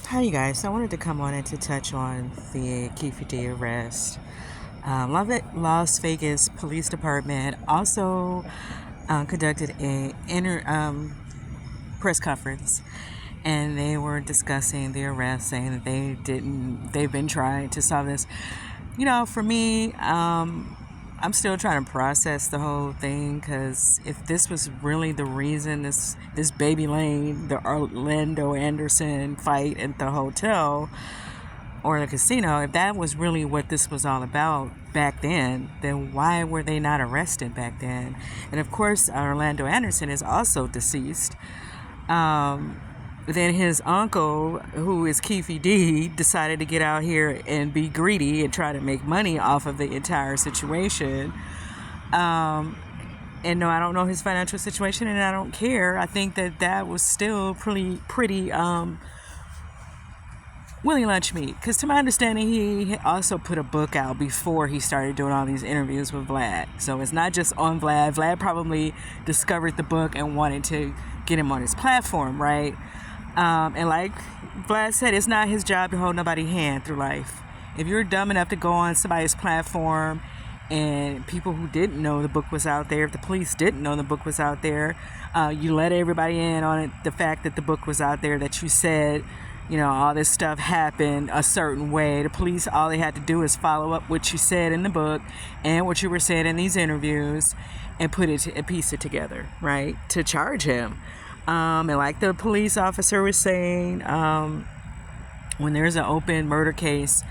Hi, you guys. I wanted to come on and to touch on the Keefe arrest. Las Vegas Police Department also conducted a press conference, and they were discussing the arrest, saying that they've been trying to solve this. For me, I'm still trying to process the whole thing, because if this was really the reason, this Baby Lane, the Orlando Anderson fight at the hotel or the casino, if that was really what this was all about back then why were they not arrested back then? And of course, Orlando Anderson is also deceased. Then his uncle, who is Keefe D, decided to get out here and be greedy and try to make money off of the entire situation. And no, I don't know his financial situation, and I don't care. I think that was still pretty Willie Lunch meat, because to my understanding, he also put a book out before he started doing all these interviews with Vlad. So it's not just on Vlad. Vlad probably discovered the book and wanted to get him on his platform, right? And like Vlad said, it's not his job to hold nobody's hand through life. If you're dumb enough to go on somebody's platform, and people who didn't know the book was out there, if the police didn't know the book was out there, you let everybody in on it, the fact that the book was out there, that you said, all this stuff happened a certain way. The police, all they had to do is follow up what you said in the book and what you were saying in these interviews and piece it together, right, to charge him. And like the police officer was saying, when there's an open murder case,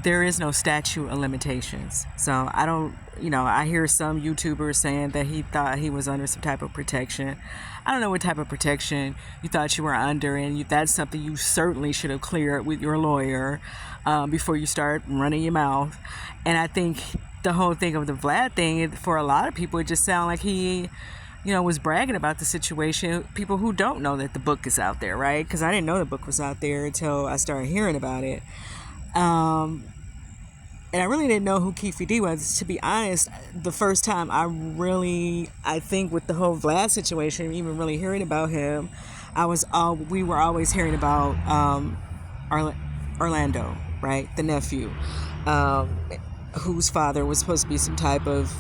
there is no statute of limitations. So I don't, I hear some YouTubers saying that he thought he was under some type of protection. I don't know what type of protection you thought you were under, and that's something you certainly should have cleared with your lawyer before you start running your mouth. And I think the whole thing of the Vlad thing, for a lot of people, it just sounded like he, was bragging about the situation. People who don't know that the book is out there, right? Because I didn't know the book was out there until I started hearing about it. And I really didn't know who Keefe D was, to be honest. The first time I think with the whole Vlad situation, even really hearing about him, we were always hearing about Orlando, right? The nephew, whose father was supposed to be some type of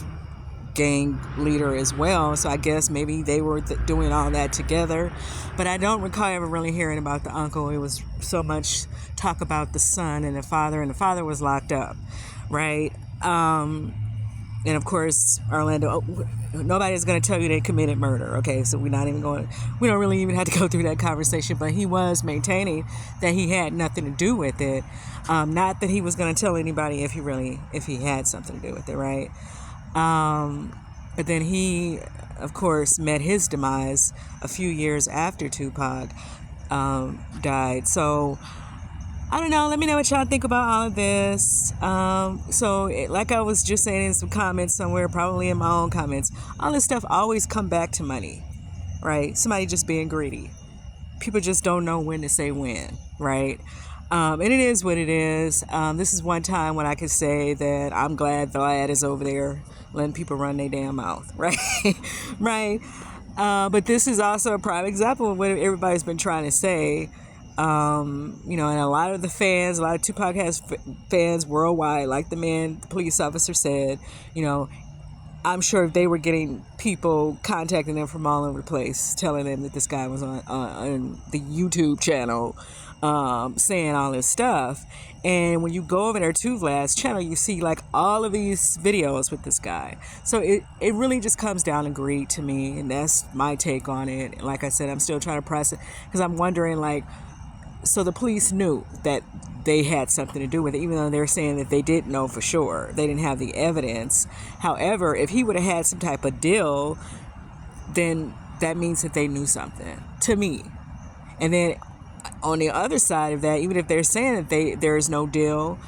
gang leader as well. So I guess maybe they were doing all that together. But I don't recall ever really hearing about the uncle. It was so much talk about the son and the father was locked up, right? And of course, Orlando, nobody's going to tell you they committed murder, okay? So we don't really even have to go through that conversation, but he was maintaining that he had nothing to do with it. Not that he was going to tell anybody if he had something to do with it, right? But then he, of course, met his demise a few years after Tupac died. So I don't know. Let me know what y'all think about all of this. Like I was just saying in some comments somewhere, probably in my own comments, all this stuff always come back to money, right? Somebody just being greedy. People just don't know when to say when, right? And it is what it is. This is one time when I could say that I'm glad Vlad is over there letting people run their damn mouth, right? Right. But this is also a prime example of what everybody's been trying to say. And a lot of Tupac has fans worldwide, like the police officer said, I'm sure if they were getting people contacting them from all over the place, telling them that this guy was on the YouTube channel, saying all this stuff. And when you go over there to Vlad's channel, you see like all of these videos with this guy. So it really just comes down to greed to me, and that's my take on it. Like I said, I'm still trying to process, because I'm wondering, like, so the police knew that they had something to do with it, even though they're saying that they didn't know for sure. They didn't have the evidence. However, if he would have had some type of deal, then that means that they knew something, to me. And then on the other side of that, even if they're saying that there is no deal,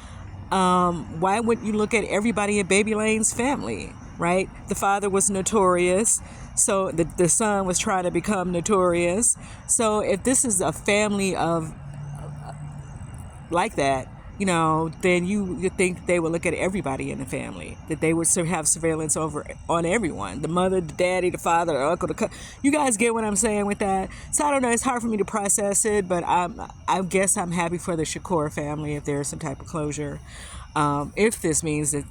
why wouldn't you look at everybody in Baby Lane's family, right? The father was notorious, so the son was trying to become notorious. So if this is a family of like that, then you think they would look at everybody in the family, that they would have surveillance over on everyone, the mother, the daddy, the father, the uncle, you guys get what I'm saying with that? So I don't know, it's hard for me to process it, but I guess I'm happy for the Shakur family if there's some type of closure. If this means that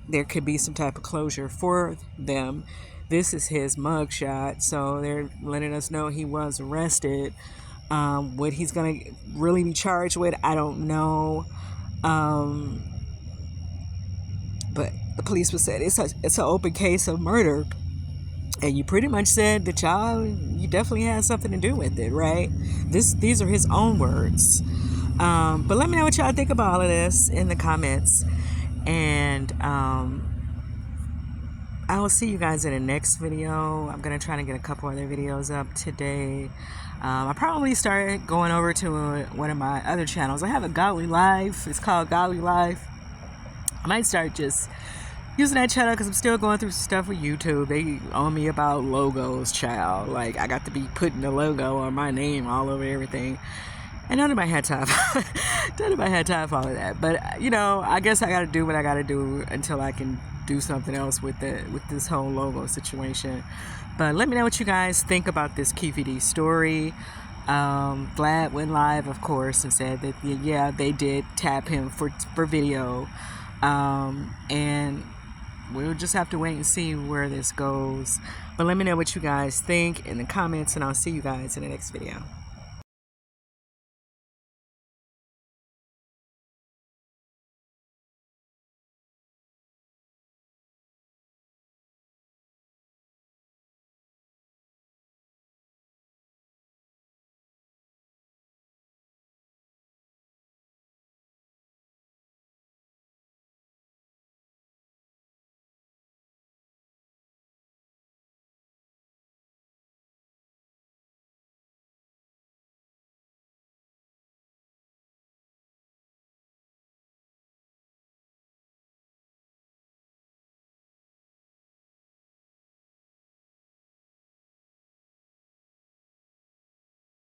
there could be some type of closure for them. This is his mugshot, so they're letting us know he was arrested. What he's going to really be charged with, I don't know. But the police was said it's an open case of murder, and you pretty much said that you definitely had something to do with it, right? These are his own words. But let me know what y'all think about all of this in the comments, and I will see you guys in the next video. I'm going to try to get a couple other videos up today. I probably started going over to one of my other channels. I have a Godly Life. It's called Godly Life. I might start just using that channel because I'm still going through stuff with YouTube. They owe me about logos, child. Like, I got to be putting the logo or my name all over everything. And none of my had time. None of my had time for all of that. But, I guess I got to do what I got to do until I can do something else with this whole logo situation. But let me know what you guys think about this Keefe story. Vlad went live, of course, and said that, yeah, they did tap him for video. And we'll just have to wait and see where this goes. But let me know what you guys think in the comments, and I'll see you guys in the next video.